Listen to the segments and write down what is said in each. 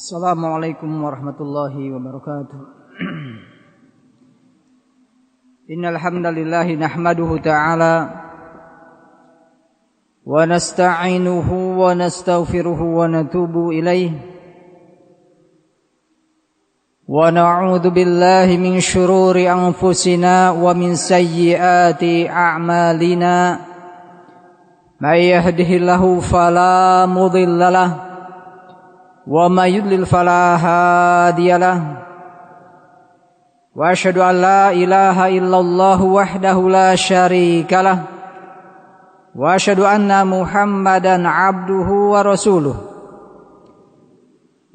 Assalamualaikum warahmatullahi wabarakatuh. Innal hamdalillah nahmaduhu ta'ala wa nasta'inuhu wa nastaghfiruhu wa natubu ilayh wa na'udzu billahi min shururi anfusina wa min sayyiati a'malina may yahdihillahu fala mudilla lahu wa may yudlil fala hadiyalah wa asyhadu an la ilaha illallah wahdahu la syarikalah wa asyhadu anna muhammadan abduhu wa rasuluh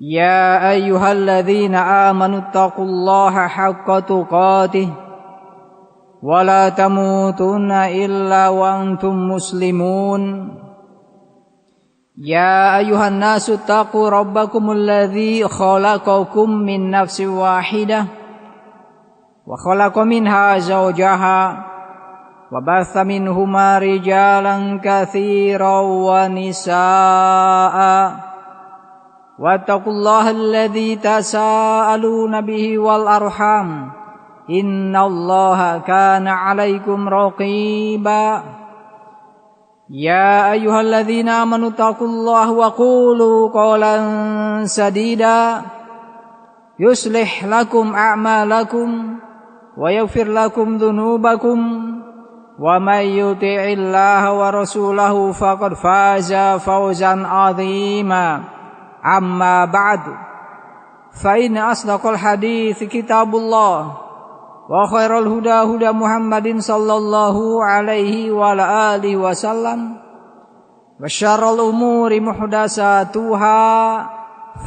ya ayyuhalladzina amanu taqullaha haqqa tuqatih wa la tamutunna illa wa antum muslimun. Ya ayuhan nasu taqu rabbakumul ladzi khalaqakum min nafsin wahidah wa khalaqa minha zawjaha wa batha minhuma rijalan katsiran wa nisaa wattaqullaha alladzi tasaaluna bihi wal arham innallaha kana 'alaikum raqiba. Ya ayyuhalladzina amanu taqullaha wa qulu qawlan sadida yuslih lakum a'malakum wa yaghfir lakum dhunubakum wa may yuti'illaha wa rasulahu faqad faza fawzan 'azima amma ba'du fa inna asdaqal hadits kitabullah wa khairal huda huda Muhammadin sallallahu alaihi wa ala alihi wasallam wa syarrul umuri muhdatsatuha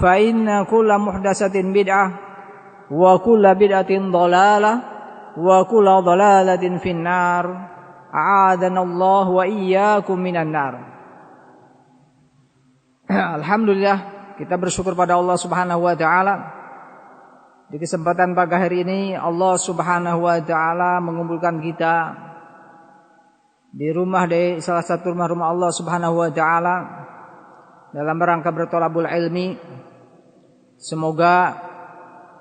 fa inna kulla muhdatsatin bid'ah wa kulla bid'atin dhalalah wa kulla dhalalatin finnar a'adanallahu wa iyyakum minan nar. Alhamdulillah, kita bersyukur pada Allah Subhanahu wa taala. Di kesempatan pagi hari ini Allah Subhanahu wa taala mengumpulkan kita di salah satu rumah Allah Subhanahu wa taala dalam rangka bertolabul ilmi. Semoga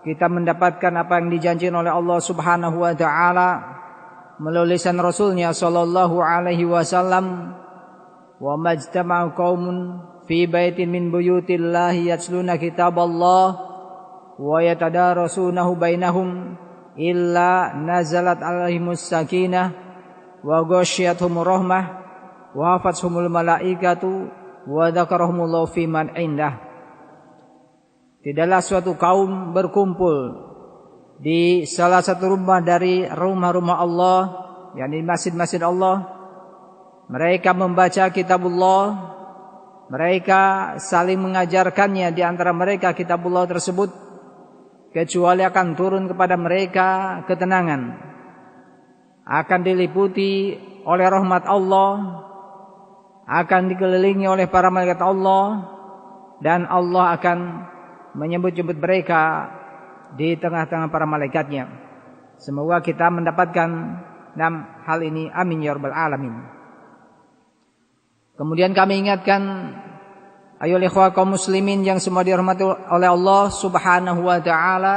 kita mendapatkan apa yang dijanjikan oleh Allah Subhanahu wa taala melalui lisan Rasulnya sallallahu alaihi wasallam. Wa majtama'u qaumun fi baitin min buyutillahi yatluna kitaballah wa yatadarasunahu bainahum illa nazalat alaihimus sakinah wa ghasyiyatuhumur rahmah wa hafathumul malaikatu wa dzakarahumullahu fi man indah. Tidaklah suatu kaum berkumpul di salah satu rumah dari rumah-rumah Allah, yakni masjid-masjid Allah. Mereka membaca kitabullah, mereka saling mengajarkannya di antara mereka kitabullah tersebut, kecuali akan turun kepada mereka ketenangan, akan diliputi oleh rahmat Allah, akan dikelilingi oleh para malaikat Allah, dan Allah akan menyebut-nyebut mereka di tengah-tengah para malaikatnya. Semoga kita mendapatkan hal ini, amin ya rabbal alamin. Kemudian kami ingatkan ayolah ikhwah kaum muslimin yang semua dirahmati oleh Allah Subhanahu wa taala,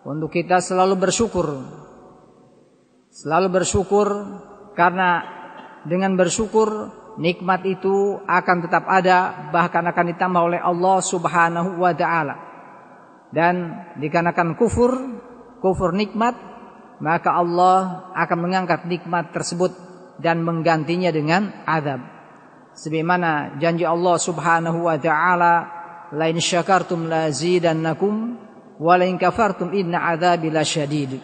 untuk kita selalu bersyukur. Selalu bersyukur, karena dengan bersyukur nikmat itu akan tetap ada, bahkan akan ditambah oleh Allah Subhanahu wa taala. Dan dikarenakan kufur nikmat, maka Allah akan mengangkat nikmat tersebut dan menggantinya dengan azab. Sebagaimana janji Allah Subhanahu wa taala, la in syakartum lazidannakum wa la in kafartum inna adzabi lasyadid.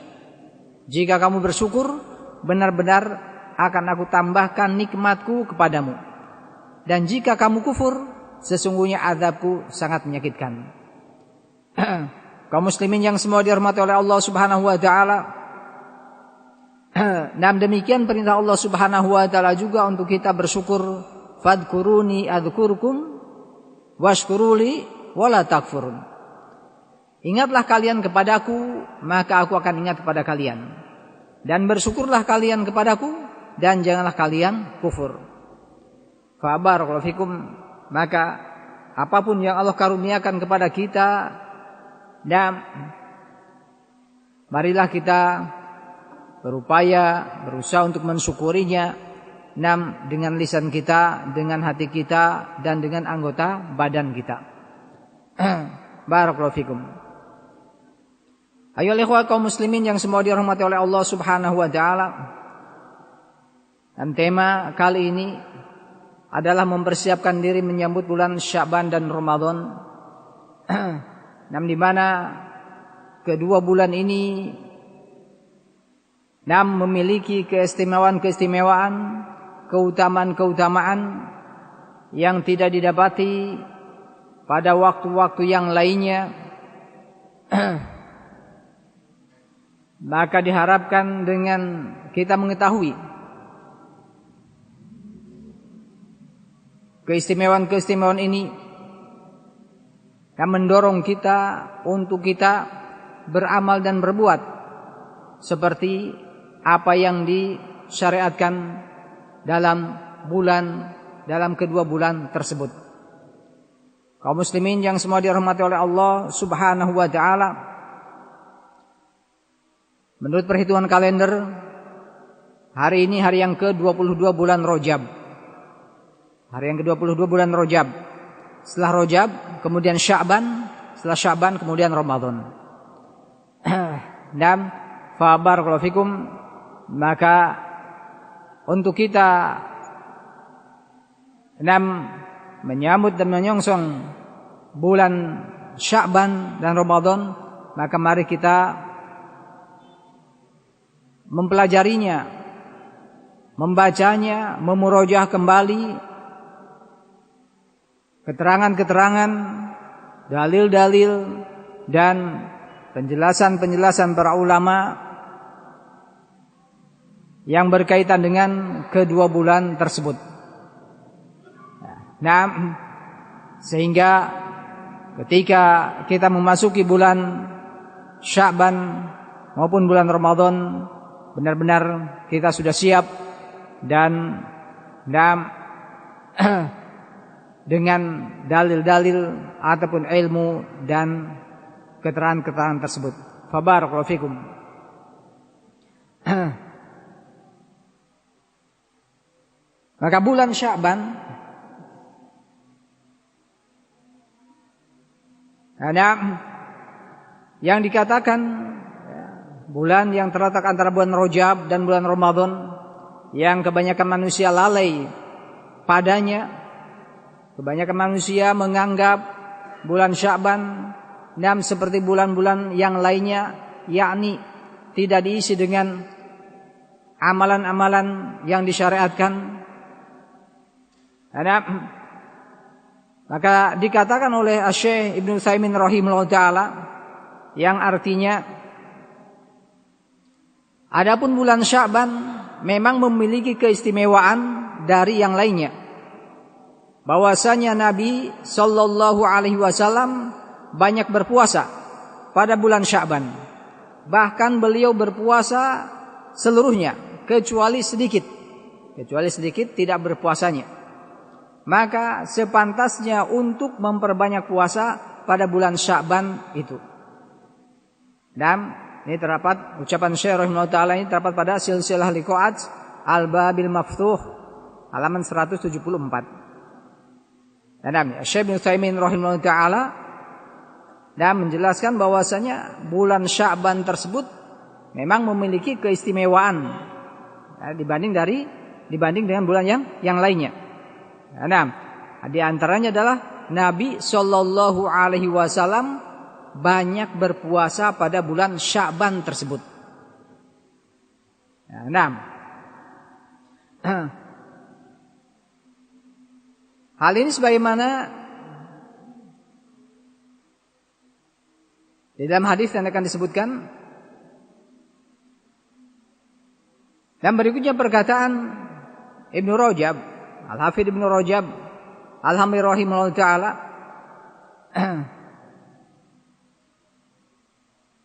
Jika kamu bersyukur, benar-benar akan aku tambahkan nikmatku kepadamu. Dan jika kamu kufur, sesungguhnya azabku sangat menyakitkan. Kaum muslimin yang semua dirahmati oleh Allah Subhanahu wa taala, nah demikian perintah Allah Subhanahu wa taala juga untuk kita bersyukur. Fadkuruni adzkurkum washkuruli wala takfurun. Ingatlah kalian kepadaku, maka aku akan ingat kepada kalian. Dan bersyukurlah kalian kepadaku, dan janganlah kalian kufur. Fa barakallahu fikum. Maka apapun yang Allah karuniakan kepada kita, dan marilah kita berupaya, berusaha untuk mensyukurinya, dengan lisan kita, dengan hati kita, dan dengan anggota badan kita. Barakallahu fikum. Ayo ikhwah kaum muslimin yang semua dirahmati oleh Allah Subhanahu wa taala. Dan tema kali ini adalah mempersiapkan diri menyambut bulan Sya'ban dan Ramadan. Di mana kedua bulan ini memiliki keistimewaan-keistimewaan, keutamaan-keutamaan yang tidak didapati pada waktu-waktu yang lainnya. Maka diharapkan dengan kita mengetahui keistimewaan-keistimewaan ini yang mendorong kita untuk kita beramal dan berbuat seperti apa yang disyariatkan dalam kedua bulan tersebut. Kaum muslimin yang semua dirahmati oleh Allah Subhanahu wa taala, menurut perhitungan kalender, hari ini hari yang ke-22 bulan Rajab. Hari yang ke-22 bulan Rajab. Setelah Rajab, kemudian Sya'ban, setelah Sya'ban kemudian Ramadan. Dan fa barakallahu fikum, maka untuk kita menyambut dan menyongsong bulan Sya'ban dan Ramadan, maka mari kita mempelajarinya, membacanya, memurojaah kembali keterangan-keterangan, dalil-dalil, dan penjelasan-penjelasan para ulama yang berkaitan dengan kedua bulan tersebut. Sehingga ketika kita memasuki bulan Sya'ban maupun bulan Ramadan, benar-benar kita sudah siap dan dengan dalil-dalil ataupun ilmu dan keterangan-keterangan tersebut. Fabarakallahu fikum. Maka bulan Sya'ban yang dikatakan bulan yang terletak antara bulan Rajab dan bulan Ramadan, yang kebanyakan manusia lalai padanya. Kebanyakan manusia menganggap bulan Sya'ban seperti bulan-bulan yang lainnya, yakni tidak diisi dengan amalan-amalan yang disyariatkan. Maka dikatakan oleh Syekh Ibnu Utsaimin rahimahullah taala, yang artinya adapun bulan Sya'ban memang memiliki keistimewaan dari yang lainnya, bahwasanya Nabi sallallahu alaihi wasallam banyak berpuasa pada bulan Sya'ban. Bahkan beliau berpuasa seluruhnya kecuali sedikit tidak berpuasanya. Maka sepantasnya untuk memperbanyak puasa pada bulan Sya'ban itu. Dan ini terdapat ucapan Syekh rahimahullah taala, ini terdapat pada Silsilah Liqa'at Al-Babil Maftuh halaman 174. Dan Syekh Ibnu Utsaimin rahimahullah taala dan menjelaskan bahwasanya bulan Sya'ban tersebut memang memiliki keistimewaan dibanding dengan bulan yang lainnya. Nah, di antaranya adalah Nabi sallallahu alaihi wasallam banyak berpuasa pada bulan Sya'ban tersebut. Nah, hal ini sebagaimana di dalam hadis yang akan disebutkan. Dan berikutnya perkataan Ibnu Rajab, Al-Hafidz Ibnu Rajab Al-Hambali rahimahullah taala.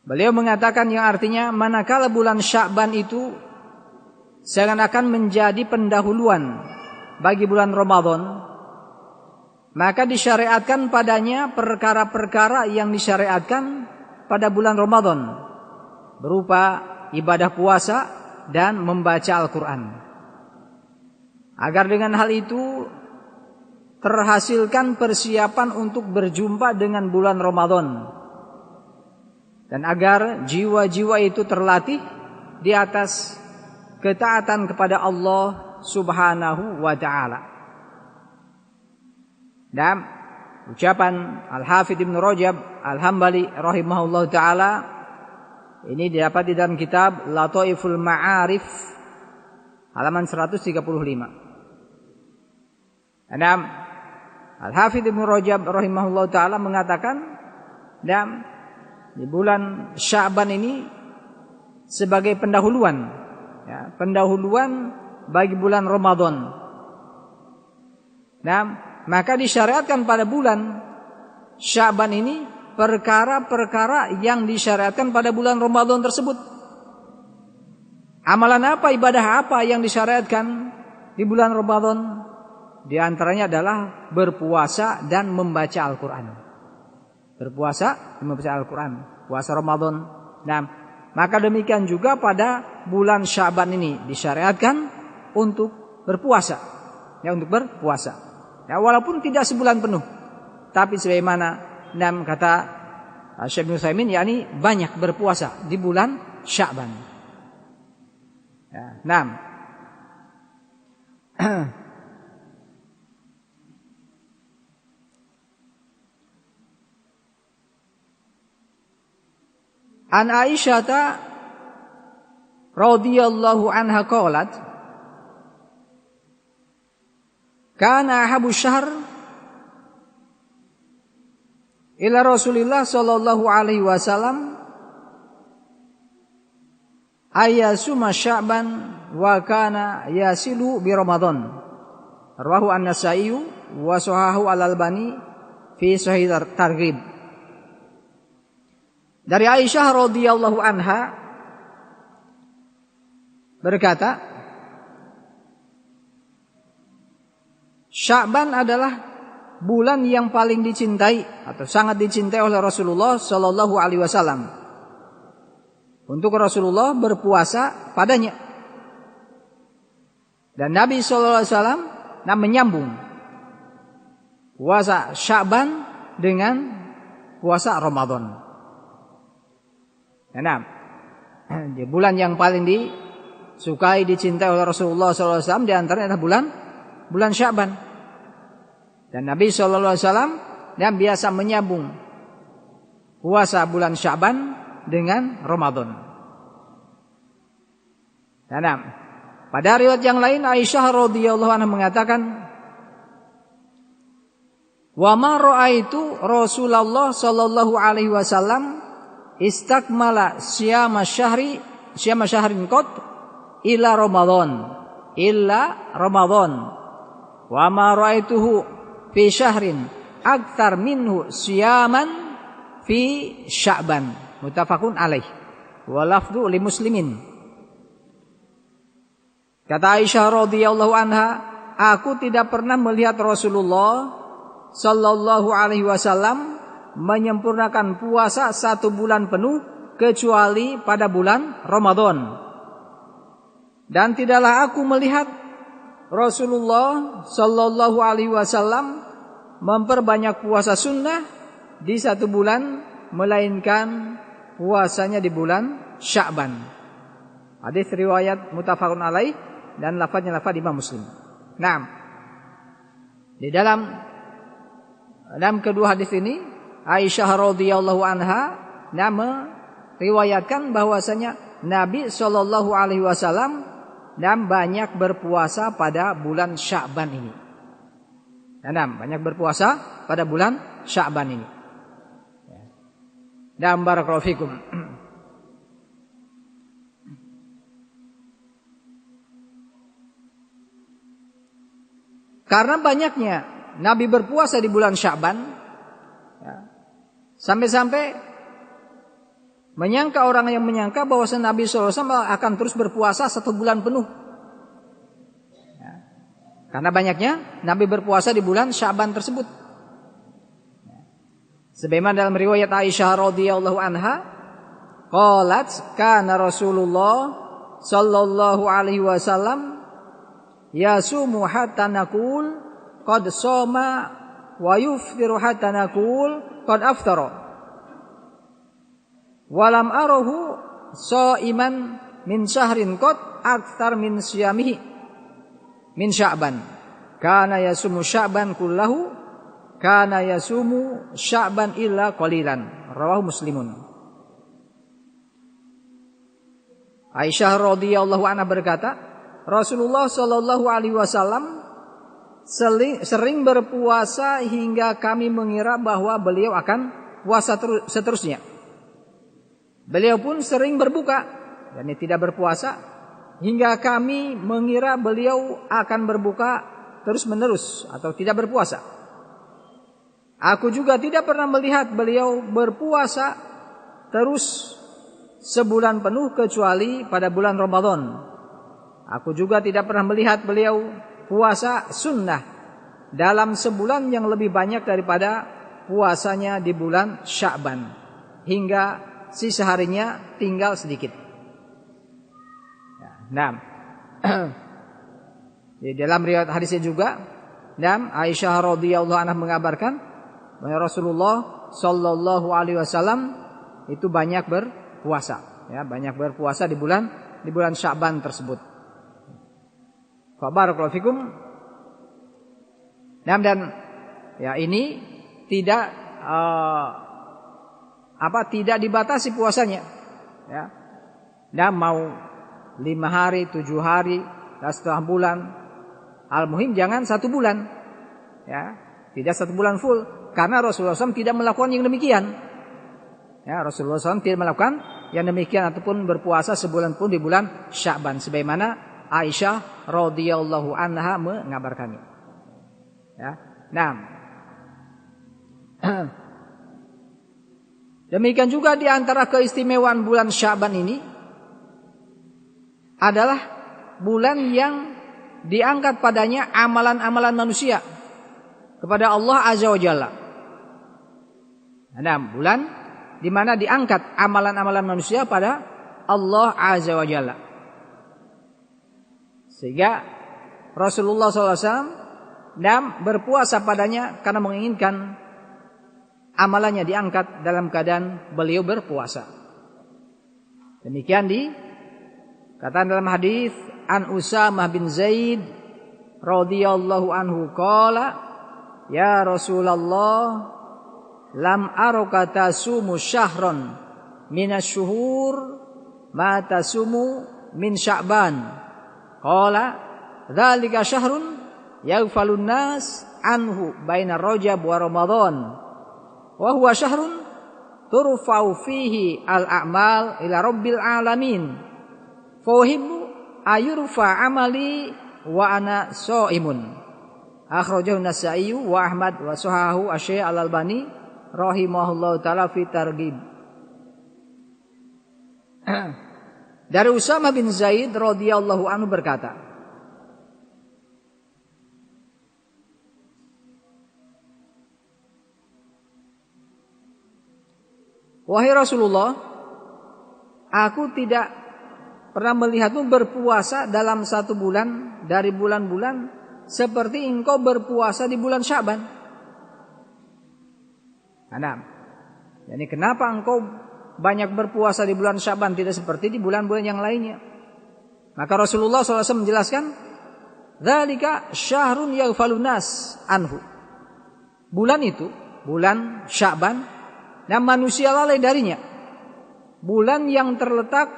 Beliau mengatakan yang artinya, manakala bulan Sya'ban itu seakan-akan menjadi pendahuluan bagi bulan Ramadan, maka disyariatkan padanya perkara-perkara yang disyariatkan pada bulan Ramadan, berupa ibadah puasa dan membaca Al-Quran. Agar dengan hal itu terhasilkan persiapan untuk berjumpa dengan bulan Ramadan, dan agar jiwa-jiwa itu terlatih di atas ketaatan kepada Allah Subhanahu wa ta'ala. Dan ucapan Al-Hafidz Ibnu Rajab Al-Hambali rahimahullah ta'ala ini didapat di dalam kitab Lataiful Ma'arif halaman 135. Dan Al-Hafidz Ibnu Rajab rahimahullah ta'ala mengatakan, dan di bulan Sya'ban ini sebagai pendahuluan, ya, pendahuluan bagi bulan Ramadan. Nah, maka disyariatkan pada bulan Sya'ban ini perkara-perkara yang disyariatkan pada bulan Ramadan tersebut. Amalan apa, ibadah apa yang disyariatkan di bulan Ramadan? Di antaranya adalah berpuasa dan membaca Al-Quran. Berpuasa dan membaca Al-Quran, puasa Ramadan. Nah, maka demikian juga pada bulan Sya'ban ini disyariatkan untuk berpuasa, ya, untuk berpuasa. Ya, walaupun tidak sebulan penuh, tapi sebagaimana kata Syekh Ibnu Utsaimin, yakni banyak berpuasa di bulan Sya'ban. Ya, 6. An Aisyah radhiyallahu anha qalat, kana ahabu syahr ila Rasulillah sallallahu alaihi wasallam ayyasuma Sya'ban wa kana yasilu bi Ramadan. Rawahu An-Nasa'i wa sahahu Al-Albani fi Sahih Targhib. Dari Aisyah radhiyallahu anha berkata, Sya'ban adalah bulan yang paling dicintai atau sangat dicintai oleh Rasulullah sallallahu alaihi wasallam. Untuk Rasulullah berpuasa padanya. Dan Nabi sallallahu alaihi wasallam menyambung puasa Sya'ban dengan puasa Ramadan. Nah, di bulan yang paling disukai, dicintai oleh Rasulullah SAW di antaranya adalah bulan Sya'ban. Dan Nabi SAW yang biasa menyambung puasa bulan Sya'ban dengan Ramadan. Nah, pada riwayat yang lain Aisyah radhiyallahu anha mengatakan, wa ma ra'aitu Rasulullah sallallahu alaihi wasallam istakmala syama syahrin qat illa Ramadan wa ma ra'aituhu fi syahrin aktsar minhu syaman fi Sya'ban, muttafaqun alaih wa lafdhu li Muslimin. Kata Aisyah radhiyallahu anha, aku tidak pernah melihat Rasulullah sallallahu alaihi wasallam menyempurnakan puasa 1 bulan penuh kecuali pada bulan Ramadan. Dan tidaklah aku melihat Rasulullah sallallahu alaihi wasallam memperbanyak puasa sunnah di 1 bulan melainkan puasanya di bulan Sya'ban. Hadis riwayat muttafaqun alaih dan lafaznya lafaz Imam Muslim. Nah, di dalam kedua hadis ini Aisyah radhiyallahu anha meriwayatkan bahwasanya Nabi sallallahu alaihi wasallam banyak berpuasa pada bulan Sya'ban ini. Banyak berpuasa pada bulan Sya'ban ini. Dan barakallahu fikum. Karena banyaknya Nabi berpuasa di bulan Sya'ban, sampai-sampai orang yang menyangka bahwa Nabi SAW akan terus berpuasa 1 bulan penuh. Karena banyaknya Nabi berpuasa di bulan Sya'ban tersebut. Sebagaimana dalam riwayat Aisyah radhiyallahu anha, qalat kana Rasulullah sallallahu alaihi wasallam yasumu hatta naqul qad shoma wa yuftiru hatta naqul qad aftara. Walam arahu shaiman min syahrin qad aktsar min siyamihi min Sya'ban. Kana yasumu Sya'ban kullahu, kana yasumu Sya'ban illa qalilan. Rawahu Muslimun. Aisyah radhiyallahu anha berkata, Rasulullah sallallahu alaihi wasallam sering berpuasa hingga kami mengira bahwa beliau akan puasa seterusnya. Beliau pun sering berbuka, yakni tidak berpuasa, hingga kami mengira beliau akan berbuka terus-menerus atau tidak berpuasa. Aku juga tidak pernah melihat beliau berpuasa terus sebulan penuh kecuali pada bulan Ramadan. Aku juga tidak pernah melihat beliau puasa sunnah dalam sebulan yang lebih banyak daripada puasanya di bulan Sya'ban, hingga sisa harinya tinggal sedikit. Nah, di dalam riwayat hadisnya juga, Aisyah radhiyallahu anha mengabarkan bahwa Rasulullah sallallahu alaihi wasallam itu banyak berpuasa, ya, banyak berpuasa di bulan Sya'ban tersebut. Fa barakallahu fikum. Dan ya ini tidak tidak dibatasi puasanya, ya. Dan mau 5 hari, 7 hari, setengah bulan. Al-muhim jangan 1 bulan, ya, tidak 1 bulan full, karena Rasulullah SAW tidak melakukan yang demikian. Ya, Rasulullah SAW tidak melakukan yang demikian ataupun berpuasa sebulan pun di bulan Sya'ban, sebagaimana Aisyah radhiyallahu anha mengabarkannya. Ya, nah. Demikian juga di antara keistimewaan bulan Sya'ban ini adalah bulan yang diangkat padanya amalan-amalan manusia kepada Allah Azza wa Jalla. Nah, bulan di mana diangkat amalan-amalan manusia pada Allah Azza wa Jalla. Sehingga Rasulullah SAW berpuasa padanya karena menginginkan amalannya diangkat dalam keadaan beliau berpuasa. Demikian dikatakan dalam hadis an Usamah bin Zaid radhiyallahu anhu qala, ya Rasulullah, lam araka tasumu syahran minasyuhur ma tasumu min Sya'ban. Qala dzalika syahrun yaghfalun nas anhu baina Rajab wa Ramadan. Wa huwa syahrun turfa'u fihi al-a'mal ila rabbil alamin. Fa uhibbu ayurfa amali wa ana shaimun. Akhrajahu Nasa'i wa Ahmad wa sahahu Asy-Syaikh Al-Albani rahimahullahu taala fi Targhib. Dari Usamah bin Zaid radhiyallahu anhu berkata, wahai Rasulullah, aku tidak pernah melihatmu berpuasa dalam 1 bulan dari bulan-bulan seperti engkau berpuasa di bulan Sya'ban. Nah, jadi kenapa engkau banyak berpuasa di bulan Sya'ban tidak seperti di bulan-bulan yang lainnya? Maka Rasulullah SAW menjelaskan, dzalika syahrun yaghfalun nas anhu. Bulan itu, bulan Sya'ban, dan manusia lalai darinya. Bulan yang terletak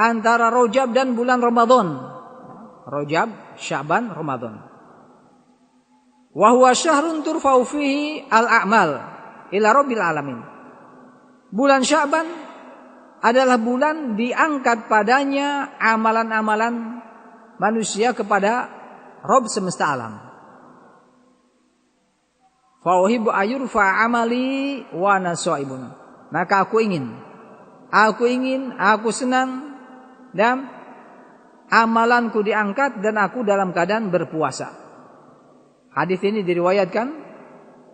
antara Rajab dan bulan Ramadan. Rajab, Sya'ban, Ramadan. Wa huwa syahrun turfa'u fihi al-a'mal ila rabbil alamin. Bulan Sya'ban adalah bulan diangkat padanya amalan-amalan manusia kepada Rabb semesta alam. Fa uhibbu ayurfa amali wa ana sha'imun. Maka aku senang dan amalanku diangkat dan aku dalam keadaan berpuasa. Hadis ini diriwayatkan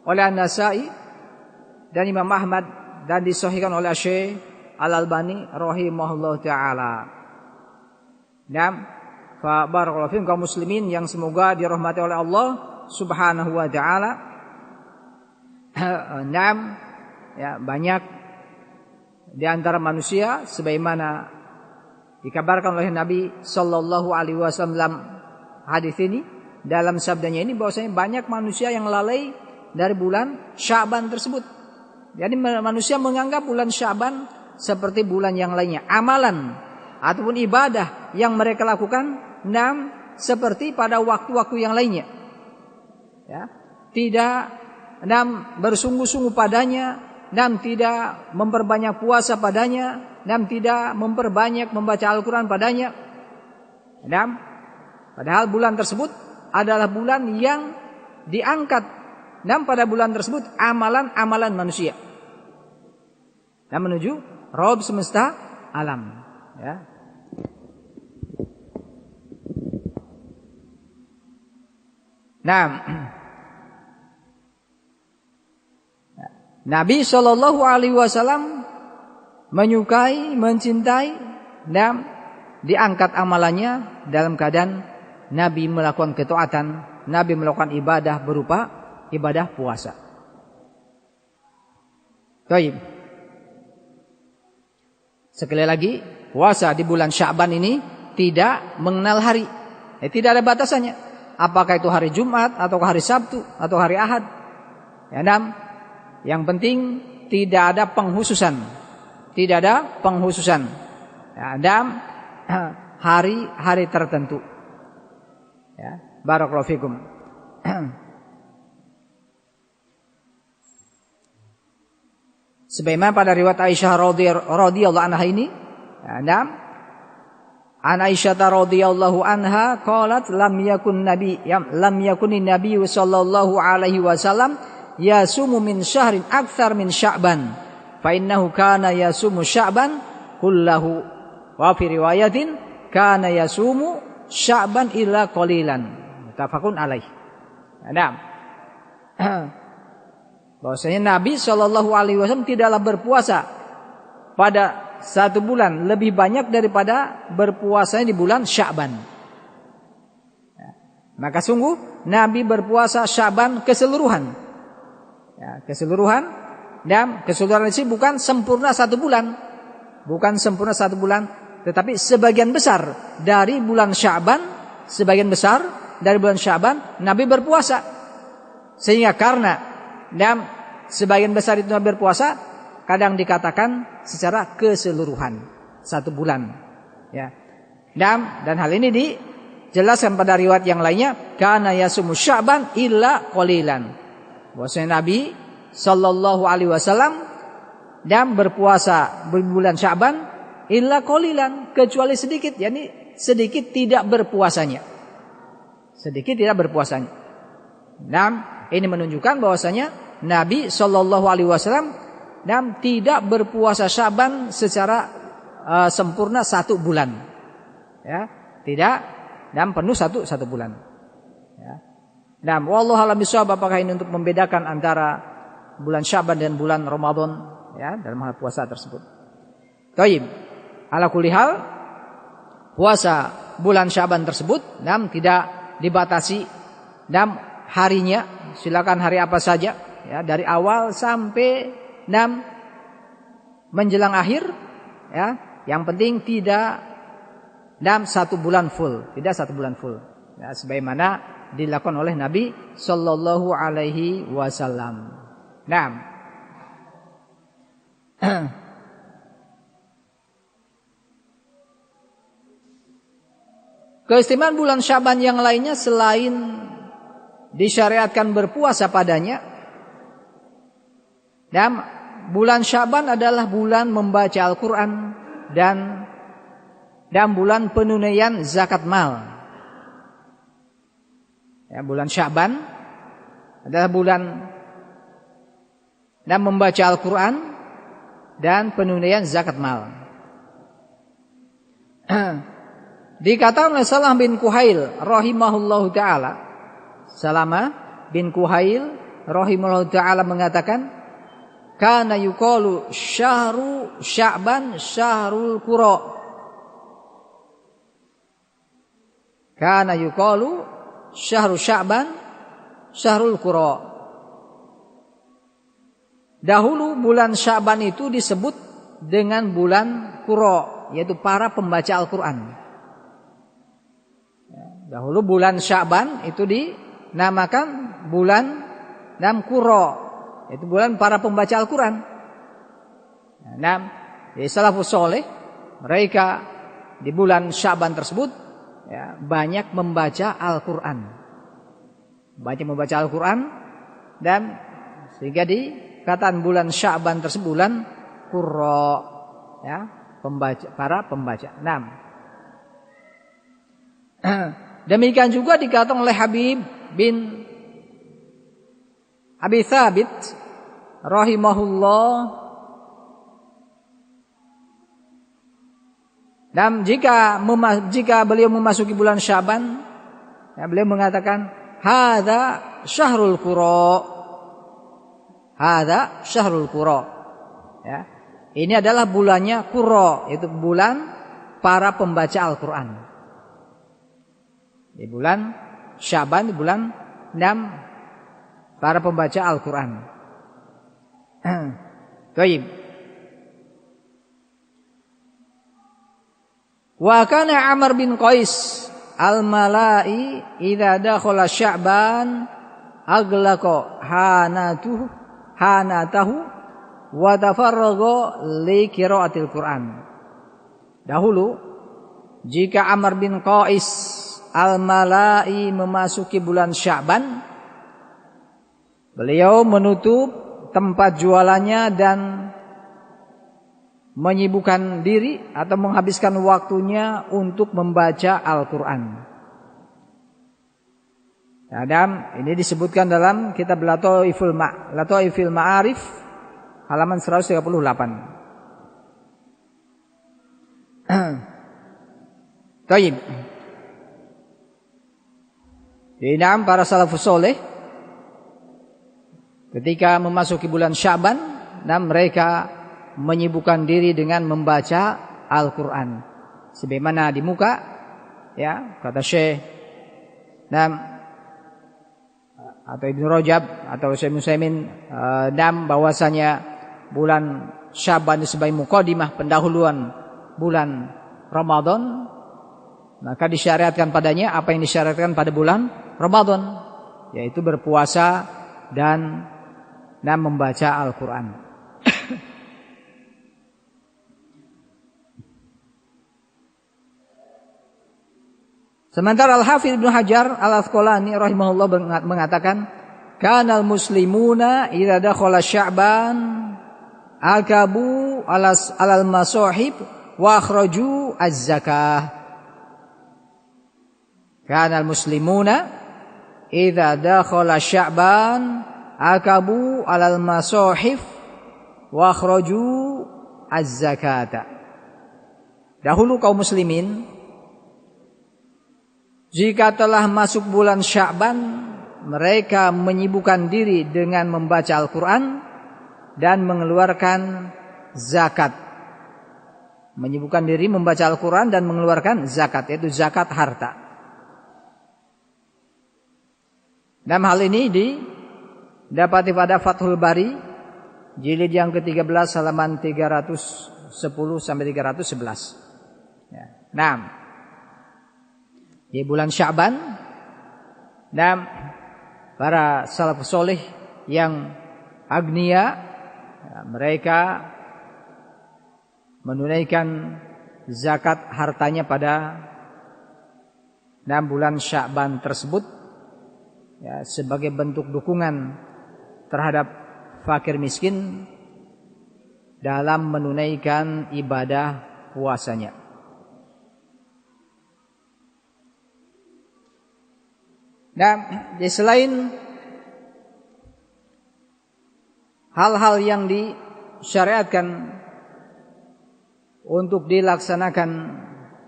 oleh An-Nasa'i dan Imam Ahmad dan disahihkan oleh Syekh Al-Albani rahimahullahu taala. Naam, fa barakallahu fiikum kaum muslimin yang semoga dirahmati oleh Allah Subhanahu wa taala. Naam, ya, banyak di antara manusia sebagaimana dikabarkan oleh Nabi sallallahu alaihi wasallam dalam hadis ini, dalam sabdanya ini, bahwasanya banyak manusia yang lalai dari bulan Sya'ban tersebut. Jadi manusia menganggap bulan Sya'ban seperti bulan yang lainnya. Amalan ataupun ibadah yang mereka lakukan seperti pada waktu-waktu yang lainnya. Ya, tidak bersungguh-sungguh padanya, tidak memperbanyak puasa padanya, tidak memperbanyak membaca Al-Quran padanya. Padahal bulan tersebut adalah bulan yang diangkat pada bulan tersebut amalan-amalan manusia dan menuju Rabb semesta alam. Ya. Nah, Nabi Shallallahu Alaihi Wasallam menyukai, mencintai, dan diangkat amalannya dalam keadaan Nabi melakukan ketaatan, Nabi melakukan ibadah berupa ibadah puasa. Baik. Sekali lagi, puasa di bulan Sya'ban ini tidak mengenal hari. Tidak ada batasannya. Apakah itu hari Jumat atau hari Sabtu atau hari Ahad. Ya, yang penting tidak ada penghususan. Tidak ada penghususan. Ya, hari-hari tertentu. Ya, barakallahu fikum. Sebagaimana pada riwayat Aisyah radhiyallahu anha ini, an Aisyah radhiyallahu anha qalat lam yakun nabi sallallahu alaihi wasallam yasumu min syahrin akthar min Sya'ban fa innahu kana yasumu Sya'ban kullahu wa fi riwayatin kana yasumu Sya'ban illa qalilan muttafaqun alaih. Bahwasanya Nabi Shallallahu Alaihi Wasallam tidaklah berpuasa pada satu bulan lebih banyak daripada berpuasanya di bulan Sya'ban. Ya, maka sungguh Nabi berpuasa Sya'ban keseluruhan. Ya, keseluruhan, dan keseluruhan ini bukan sempurna satu bulan, bukan sempurna satu bulan, tetapi sebagian besar dari bulan Sya'ban, sebagian besar dari bulan Sya'ban Nabi berpuasa. Sehingga karena sebagian besar itu berpuasa, kadang dikatakan secara keseluruhan satu bulan. Ya. Dan hal ini dijelaskan pada riwayat yang lainnya, kana yasumu Sya'ban illa qalilan. Bahwasanya Nabi sallallahu alaihi wasallam dan berpuasa di bulan Sya'ban illa qalilan, kecuali sedikit, yakni sedikit tidak berpuasanya. Sedikit tidak berpuasanya. Ini menunjukkan bahwasanya Nabi Shallallahu Alaihi Wasallam tidak berpuasa Sya'ban secara sempurna satu bulan, ya, tidak, dan penuh satu bulan. Ya. Wallahu a'lam bishawab, apakah ini untuk membedakan antara bulan Sya'ban dan bulan Ramadan, ya, dalam hal puasa tersebut. Taib. Ala kulli hal, puasa bulan Sya'ban tersebut tidak dibatasi harinya. Silakan hari apa saja, ya, dari awal sampai menjelang akhir, ya. Yang penting tidak satu bulan full, tidak satu bulan full. Ya, sebagaimana dilakukan oleh Nabi Sallallahu Alaihi Wasallam. Keistimewaan bulan Sya'ban yang lainnya selain disyariatkan berpuasa padanya, dan bulan Sya'ban adalah bulan membaca Al-Quran dan bulan penunaian zakat mal. Ya, bulan Sya'ban adalah bulan dan membaca Al-Quran dan penunaian zakat mal. Dikatakan oleh Salamah bin Kuhail rahimahullahu ta'ala, Salamah bin Kuhail rahimahullahu ta'ala mengatakan, kana yuqalu syahru Sya'ban syahrul qura. Kana yuqalu syahru Sya'ban syahrul qura. Dahulu bulan Sya'ban itu disebut dengan bulan qura, yaitu para pembaca Al-Qur'an. Dahulu bulan Sya'ban itu dinamakan bulan qura, yaitu bulan para pembaca Al-Qur'an. Nah, di salafus saleh mereka di bulan Sya'ban tersebut ya, banyak membaca Al-Qur'an. Banyak membaca Al-Qur'an dan sehingga dikatakan bulan Sya'ban tersebut bulan qurra, ya, para pembaca. Nah, demikian juga dikatakan oleh Habib bin Abi Thabit rahimahullah. Dan jika beliau memasuki bulan Sya'ban, ya, beliau mengatakan hadza syahrul qura. Hadza syahrul qura. Ya. Ini adalah bulannya qura, yaitu bulan para pembaca Al-Qur'an. Di bulan Sya'ban, di bulan 6 para pembaca Al-Qur'an. Baik. Wa kana Amr bin Qais al-Mala'i idza dakhala Sya'ban aglaqa hanatahu wa tafarraga li qiraatil Qur'an. Dahulu jika Amr bin Qais al-Mala'i memasuki bulan Sya'ban, beliau menutup tempat jualannya dan menyibukkan diri atau menghabiskan waktunya untuk membaca Al-Quran. Nah, dan ini disebutkan dalam kitab Lataiful Ma'arif halaman 138. Taib. Di dalam para salafus soleh ketika memasuki bulan Sya'ban, dan mereka menyibukkan diri dengan membaca Al-Quran. Sebagaimana di muka, ya, kata Syekh atau Ibnu Rajab atau Syekh Musaimin bahwasanya bulan Sya'ban sebagai mukadimah pendahuluan bulan Ramadan, maka disyariatkan padanya apa yang disyariatkan pada bulan Ramadan, yaitu berpuasa dan membaca Al-Quran. Sementara Al-Hafidz Ibnu Hajar Al-Asqalani rahimahullah mengatakan, kanal muslimuna idza dakhala Sya'ban akabu alal masahib wa akhraju az-zakah. Kanal muslimuna idza dakhala Sya'ban akabu alal masahif wa akhraju az-zakata. Dahulu kaum muslimin jika telah masuk bulan Sya'ban, mereka menyibukkan diri dengan membaca Al-Quran dan mengeluarkan zakat. Menyibukkan diri membaca Al-Quran dan mengeluarkan zakat, yaitu zakat harta. Dan hal ini didapati pada Fathul Bari jilid yang ke-13 halaman 310 sampai 311. Ya. Nah, di bulan Sya'ban, dan para salafus soleh yang agnia, ya, mereka menunaikan zakat hartanya pada 6 bulan Sya'ban tersebut, ya, sebagai bentuk dukungan terhadap fakir miskin dalam menunaikan ibadah puasanya. Nah, selain hal-hal yang disyariatkan untuk dilaksanakan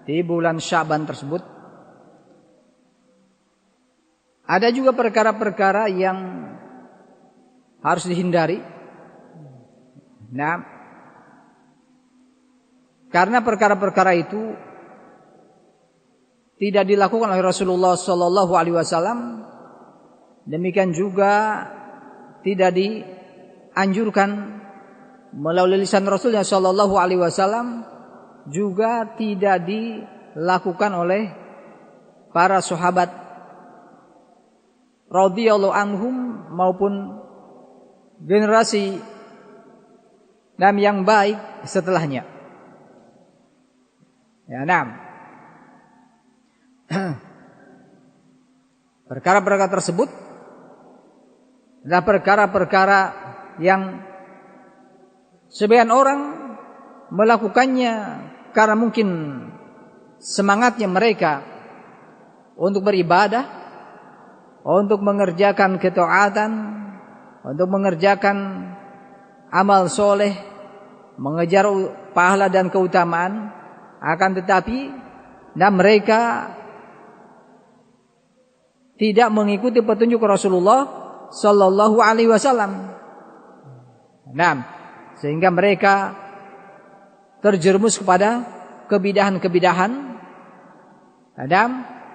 di bulan Sya'ban tersebut, ada juga perkara-perkara yang harus dihindari Nah, karena perkara-perkara itu tidak dilakukan oleh Rasulullah sallallahu alaihi wasallam, demikian juga tidak dianjurkan melalui lisan Rasulullah sallallahu alaihi wasallam, juga tidak dilakukan oleh para sahabat radhiyallahu anhum maupun generasi yang baik setelahnya. Ya, perkara-perkara tersebut adalah perkara-perkara yang sebagian orang melakukannya karena mungkin semangatnya mereka untuk beribadah, untuk mengerjakan ketaatan, untuk mengerjakan amal soleh, mengejar pahala dan keutamaan. Akan tetapi mereka tidak mengikuti petunjuk Rasulullah sallallahu alaihi wasallam. Sehingga mereka terjerumus kepada kebidahan-kebidahan,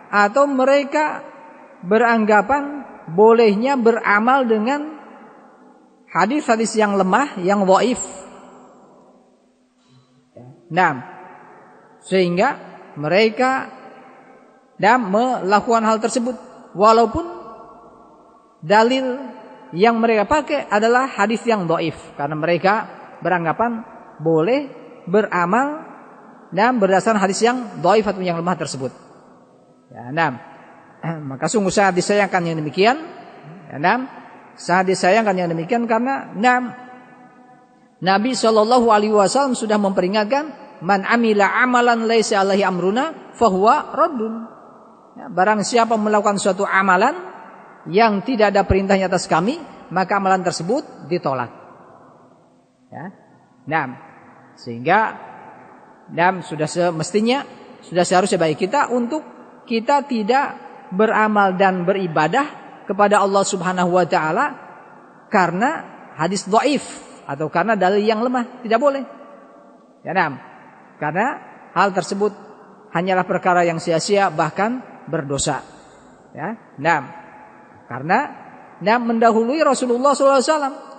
atau mereka beranggapan bolehnya beramal dengan hadis-hadis yang lemah, yang dhaif. Sehingga mereka melakukan hal tersebut walaupun dalil yang mereka pakai adalah hadis yang dhaif, karena mereka beranggapan boleh beramal berdasarkan hadis yang dhaif atau yang lemah tersebut. Maka sungguh sangat disayangkan yang demikian. Sangat disayangkan yang demikian karena Nabi sallallahu alaihi wasallam sudah memperingatkan, man amila amalan laisa alaihi amruna fahuwa raddun. Barang siapa melakukan suatu amalan yang tidak ada perintahnya atas kami, maka amalan tersebut ditolak. Sehingga sudah semestinya, sudah seharusnya bagi kita untuk kita tidak beramal dan beribadah kepada Allah Subhanahu wa taala karena hadis dhaif atau karena dalil yang lemah, tidak boleh. Karena hal tersebut hanyalah perkara yang sia-sia, bahkan berdosa. Karena mendahului Rasulullah SAW.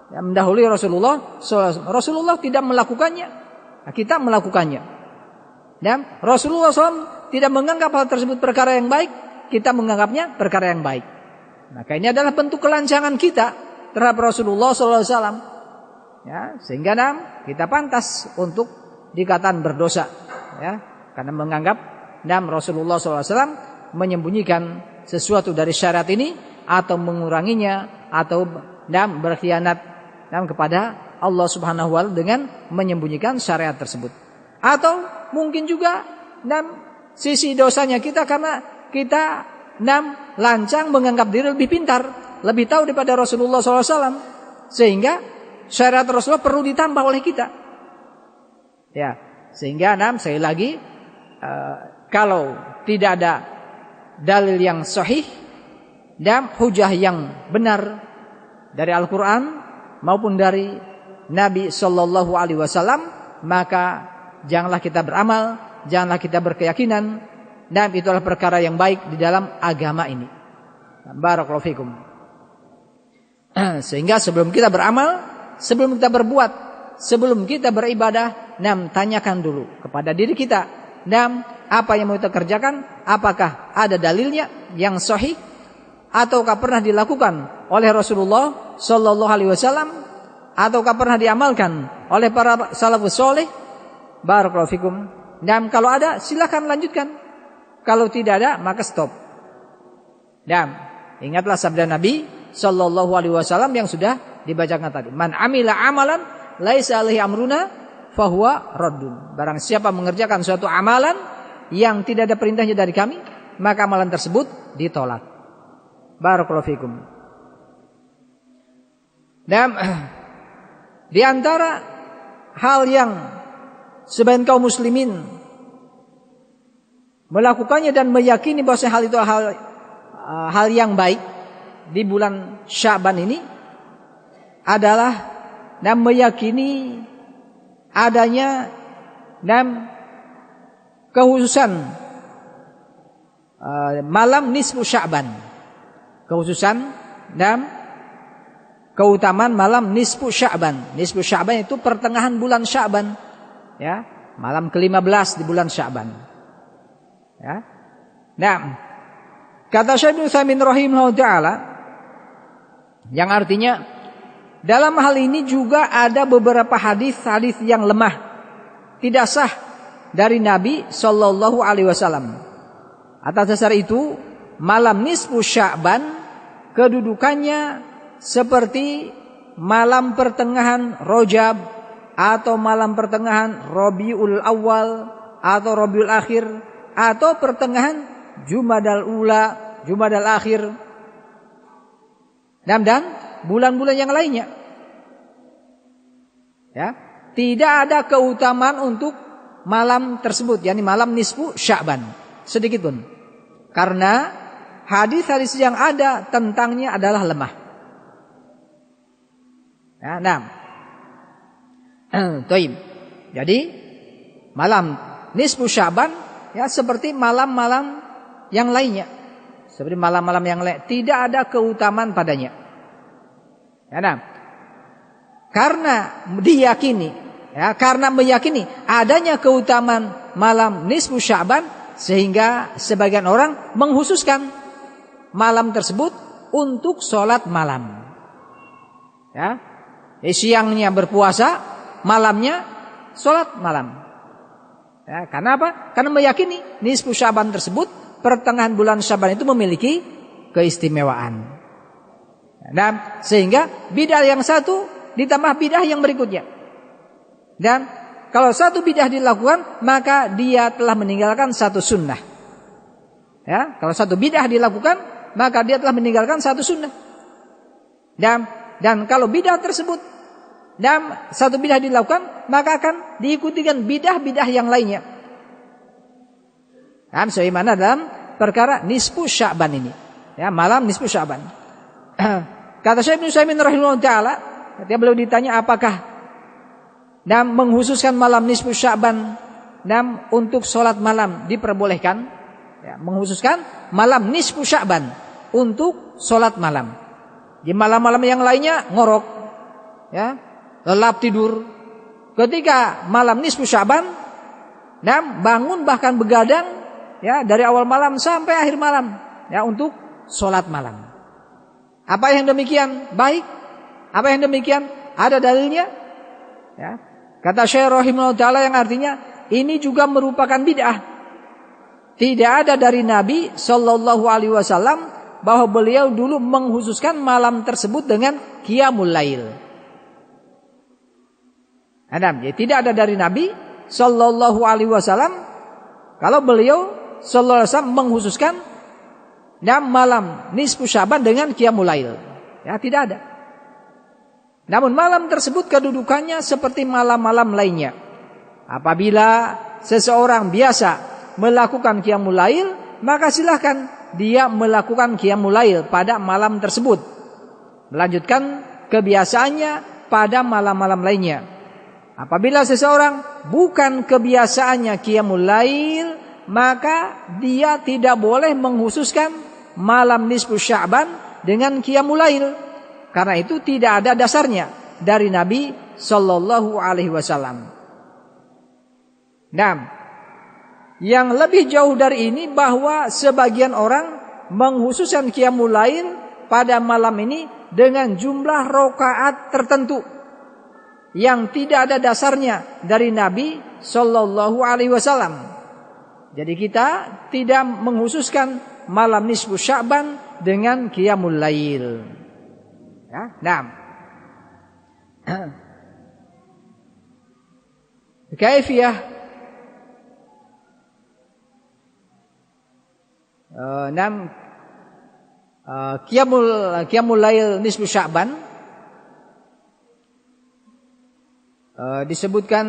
Mendahului Rasulullah SAW. Rasulullah tidak melakukannya, kita melakukannya. Rasulullah SAW tidak menganggap hal tersebut perkara yang baik, kita menganggapnya perkara yang baik. Maka ini adalah bentuk kelancangan kita terhadap Rasulullah SAW. Sehingga kita pantas untuk dikatakan berdosa, karena menganggap Rasulullah SAW menyembunyikan sesuatu dari syariat ini, atau menguranginya, atau berkhianat kepada Allah Subhanahu wa taala dengan menyembunyikan syariat tersebut. Atau mungkin juga sisi dosanya kita karena kita lancang menganggap diri lebih pintar, lebih tahu daripada Rasulullah SAW, sehingga syariat Rasulullah perlu ditambah oleh kita. Sehingga sekali lagi, kalau tidak ada dalil yang sahih dan hujah yang benar dari Al-Quran maupun dari Nabi Sallallahu Alaihi Wasallam, maka janganlah kita beramal, janganlah kita berkeyakinan, dan itulah perkara yang baik di dalam agama ini. Barakallahu fikum. Sehingga sebelum kita beramal, sebelum kita berbuat, sebelum kita beribadah, tanyakan dulu kepada diri kita, apa yang mau kita kerjakan, apakah ada dalilnya yang sahih, ataukah pernah dilakukan oleh Rasulullah Sallallahu Alaihi Wasallam, ataukah pernah diamalkan oleh para salafus soleh. Barakallahu fikum. Kalau ada, silakan lanjutkan. Kalau tidak ada, maka stop. Ingatlah sabda Nabi Sallallahu Alaihi Wasallam yang sudah dibacakan tadi. Man amila amalan laisa alaihi amruna fahuwa raddun. Barang siapa mengerjakan suatu amalan yang tidak ada perintahnya dari kami, maka amalan tersebut ditolak. Barakallahu fikum. Dan di antara hal yang sebagian kaum muslimin melakukannya dan meyakini bahwa hal itu hal yang baik di bulan Sya'ban ini adalah dan meyakini adanya dan kekhususan malam nisfu Sya'ban, kekhususan dan keutamaan malam nisfu Sya'ban. Nisfu Sya'ban itu pertengahan bulan Sya'ban, ya, malam ke-15 di bulan Sya'ban. Ya. Nah, kata Syekh Ibnu Utsaimin rahimahullah taala, yang artinya dalam hal ini juga ada beberapa hadis-hadis yang lemah, tidak sah dari Nabi sallallahu alaihi wasallam. Atas dasar itu, malam nisfu Sya'ban kedudukannya seperti malam pertengahan Rajab atau malam pertengahan Rabiul Awal atau Rabiul Akhir atau pertengahan Jumadal Ula, Jumadal Akhir dan bulan-bulan yang lainnya. Ya, tidak ada keutamaan untuk malam tersebut, yakni malam nisfu Sya'ban, sedikit pun. Karena hadis-hadis yang ada tentangnya adalah lemah. Ya, nah. Taib. Jadi malam nisfu Sya'ban ya seperti malam-malam yang lainnya. Seperti malam-malam yang lain, tidak ada keutamaan padanya. Ya, nah. Karena diyakini, ya, karena meyakini adanya keutamaan malam nisfu Sya'ban, sehingga sebagian orang menghususkan malam tersebut untuk sholat malam. Ya, siangnya berpuasa, malamnya sholat malam. Ya, karena apa? Karena meyakini nisfu Sya'ban tersebut, pertengahan bulan Sya'ban itu memiliki keistimewaan. Dan sehingga bidah yang satu ditambah bidah yang berikutnya. Dan kalau satu bidah dilakukan, maka dia telah meninggalkan satu sunnah. Ya, kalau satu bidah dilakukan, maka dia telah meninggalkan satu sunnah. Dan kalau bidah tersebut dan satu bidah dilakukan, maka akan diikuti dengan bidah-bidah yang lainnya. Dan sebagaimana dalam perkara nisfu Sya'ban ini, ya, malam nisfu Sya'ban. Kata Syekh Ibnu Utsaimin rahimahullah taala, ketika beliau ditanya apakah dan menghususkan malam nisfu Sya'ban dan untuk sholat malam diperbolehkan, ya, menghususkan malam nisfu Sya'ban untuk sholat malam. Di malam-malam yang lainnya ngorok, ya, lelap tidur. Ketika malam nisfu Sya'ban dan bangun bahkan begadang, ya, dari awal malam sampai akhir malam, ya, untuk sholat malam. Apa yang demikian baik? Apa yang demikian ada dalilnya? Ya. Kata Syekh rahimahullah taala yang artinya ini juga merupakan bid'ah. Tidak ada dari Nabi sallallahu alaihi wasallam bahwa beliau dulu menghususkan malam tersebut dengan qiyamul lail. Jadi tidak ada dari Nabi sallallahu alaihi wasallam kalau beliau sallallahu alaihi wasallam menghususkan malam nisfu Sya'ban dengan qiyamul lail. Ya, tidak ada. Namun malam tersebut kedudukannya seperti malam-malam lainnya. Apabila seseorang biasa melakukan qiyamul lail, maka silahkan dia melakukan qiyamul lail pada malam tersebut. Melanjutkan kebiasaannya pada malam-malam lainnya. Apabila seseorang bukan kebiasaannya qiyamul lail, maka dia tidak boleh menghususkan malam nisfu Sya'ban dengan qiyamul lail. Karena itu tidak ada dasarnya dari Nabi sallallahu alaihi wasallam. Nah, yang lebih jauh dari ini bahwa sebagian orang menghususkan qiyamul lail pada malam ini dengan jumlah rakaat tertentu yang tidak ada dasarnya dari Nabi sallallahu alaihi wasallam. Jadi kita tidak menghususkan malam nisfu Sya'ban dengan qiyamul lail. Ya, nah. Kaifiyah qiyamul lail nisfu Sya'ban disebutkan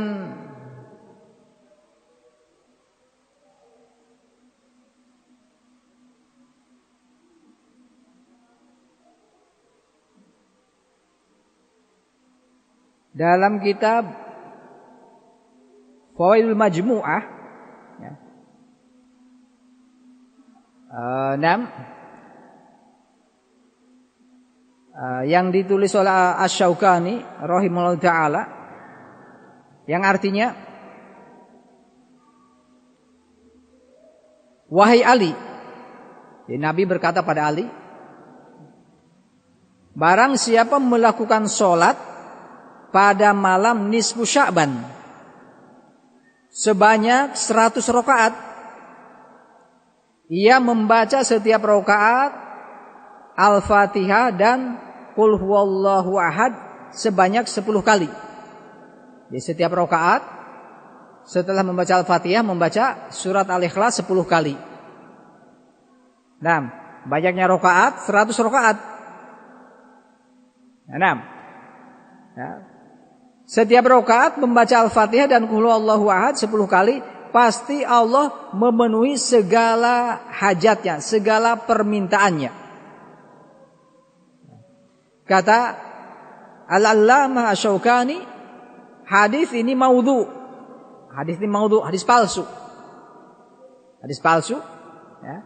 dalam kitab Fawaidul Majmu'ah ya. 6 yang ditulis oleh Asy-Syaukani rahimahullah taala, yang artinya, wahai Ali, jadi Nabi berkata pada Ali, barang siapa melakukan sholat pada malam nisfu Sya'ban sebanyak 100 rakaat, ia membaca setiap rakaat Al-Fatihah dan Qul huwallahu ahad sebanyak 10 kali. Di setiap rakaat setelah membaca Al-Fatihah membaca surat Al-Ikhlas 10 kali. Nah, banyaknya rakaat 100 rakaat. Nah, ya. Setiap rakaat membaca Al-Fatihah dan Qul huwallahu ahad 10 kali, pasti Allah memenuhi segala hajatnya, segala permintaannya. Kata Al-Allamah Asy-Syaukani, hadis ini maudhu. Hadis ini maudhu, hadis palsu. Hadis palsu ya.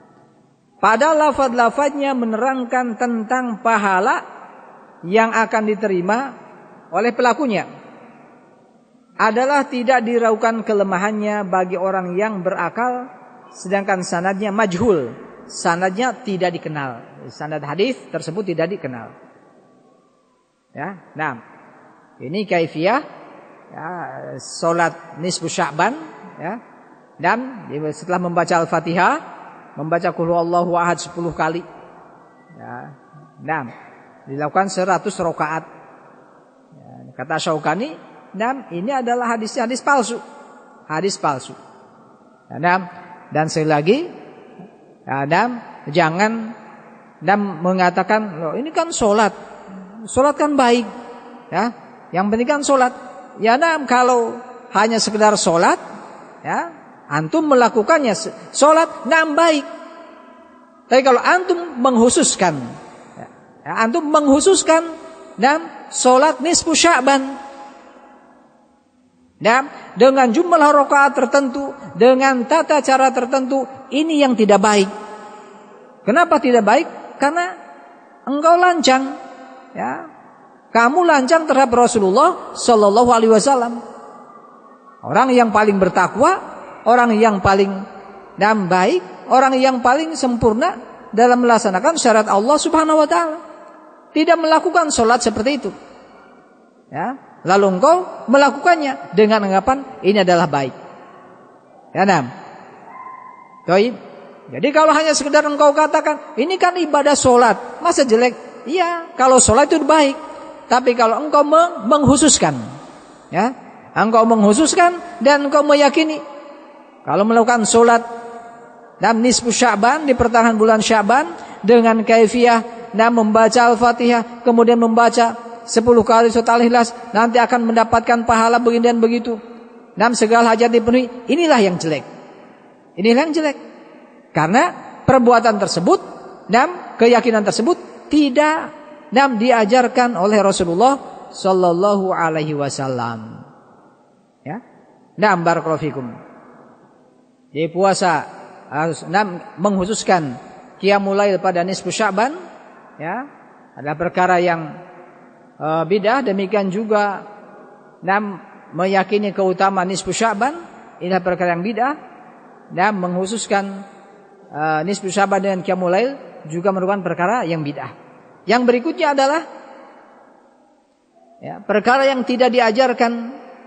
Pada lafaz-lafaznya menerangkan tentang pahala yang akan diterima oleh pelakunya, adalah tidak diragukan kelemahannya bagi orang yang berakal, sedangkan sanadnya majhul, sanadnya tidak dikenal. Sanad hadis tersebut tidak dikenal. Ya, nah, ini kaifiyah ya, salat nisfu Sya'ban ya. Dan setelah membaca Al-Fatihah, membaca Qul huwallahu ahad 10 kali. Ya. Nah, dilakukan 100 rakaat. Ya, kata Syaukani, nah, ini adalah hadis palsu. Hadis palsu. Ya, nah, dan sekali lagi, ya, nah, jangan mengatakan, loh ini kan sholat. Sholat kan baik, ya. Yang penting kan sholat. Ya, nah, kalau hanya sekedar sholat, ya, antum melakukannya sholat, nah baik. Tapi kalau antum menghususkan, ya, antum menghususkan dan sholat nisfu Sya'ban, ya, dengan jumlah rakaat tertentu, dengan tata cara tertentu, ini yang tidak baik. Kenapa tidak baik? Karena engkau lancang. Ya, kamu lancang terhadap Rasulullah Sallallahu Alaihi Wasallam, orang yang paling bertakwa, orang yang paling baik, orang yang paling sempurna dalam melaksanakan syariat Allah Subhanahu Wa Taala. Tidak melakukan sholat seperti itu. Ya, lalu engkau melakukannya dengan anggapan ini adalah baik. Ya, nah. Jadi kalau hanya sekedar engkau katakan ini kan ibadah sholat, masa jelek? Iya, kalau sholat itu baik. Tapi kalau engkau menghususkan, ya, engkau menghususkan dan engkau meyakini kalau melakukan sholat dalam nisfu Sya'ban, di pertengahan bulan Sya'ban, dengan kaifiyah dan membaca Al-Fatihah, kemudian membaca 10 kali surat Al-Ikhlas, nanti akan mendapatkan pahala begini dan begitu, dan segala hajat dipenuhi. Inilah yang jelek. Inilah yang jelek. Karena perbuatan tersebut dan keyakinan tersebut tidak diajarkan oleh Rasulullah Sallallahu Alaihi Wasallam. Ya, barakallahu fikum. Jadi puasa harus menghususkan qiyamul lail pada nisfu Sya'ban, ya, adalah perkara yang bidah. Demikian juga meyakini keutamaan nisfu Sya'ban, inilah perkara yang bidah. Dan menghususkan nisfu Sya'ban dengan qiyamul lail juga merupakan perkara yang bid'ah. Yang berikutnya adalah ya, perkara yang tidak diajarkan,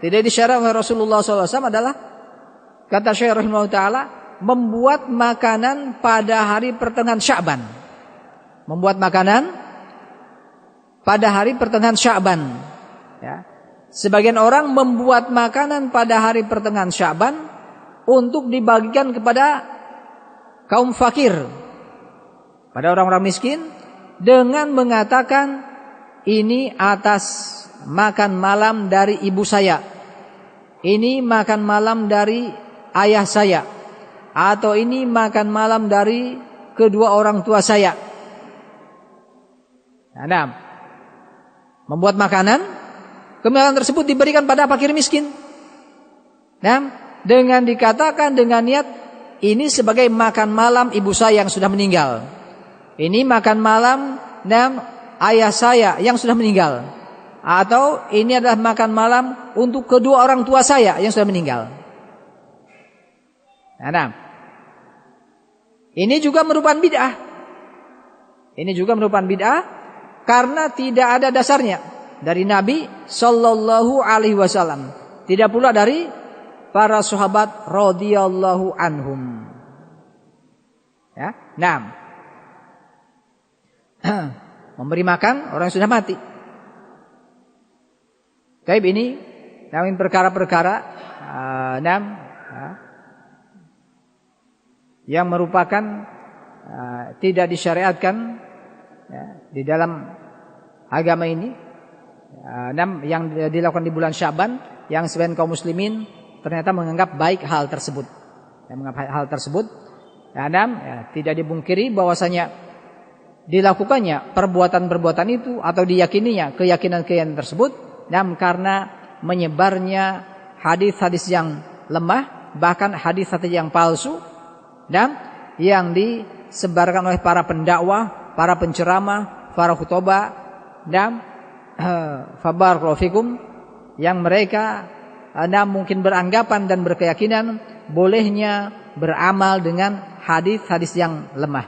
tidak disyariatkan oleh Rasulullah SAW adalah, kata Syekh rahimahullah taala, membuat makanan pada hari pertengahan Sya'ban. Membuat makanan pada hari pertengahan Sya'ban. Ya. Sebagian orang membuat makanan pada hari pertengahan Sya'ban untuk dibagikan kepada kaum fakir, pada orang-orang miskin, dengan mengatakan ini atas makan malam dari ibu saya, ini makan malam dari ayah saya, atau ini makan malam dari kedua orang tua saya. Nah, membuat makanan kemilahan tersebut diberikan pada fakir miskin. Nah, dengan dikatakan dengan niat ini sebagai makan malam ibu saya yang sudah meninggal. Ini makan malam ayah saya yang sudah meninggal. Atau ini adalah makan malam untuk kedua orang tua saya yang sudah meninggal. Nah, ini juga merupakan bid'ah. Ini juga merupakan bid'ah karena tidak ada dasarnya dari Nabi sallallahu alaihi wasallam, tidak pula dari para sahabat radhiyallahu anhum. Ya, nah, memberi makan orang yang sudah mati. Taib ini namun perkara-perkara yang merupakan tidak disyariatkan di dalam agama ini, yang dilakukan di bulan Syaban, yang sebagian kaum muslimin ternyata menganggap baik hal tersebut. Yang menganggap hal tersebut, tidak dibungkiri bahwasanya dilakukannya perbuatan-perbuatan itu atau diyakininya keyakinan-keyakinan tersebut, karena menyebarnya hadis-hadis yang lemah, bahkan hadis-hadis yang palsu, yang disebarkan oleh para pendakwah, para penceramah, para khutbah, fabarakallahu fikum, yang mereka mungkin beranggapan dan berkeyakinan bolehnya beramal dengan hadis-hadis yang lemah.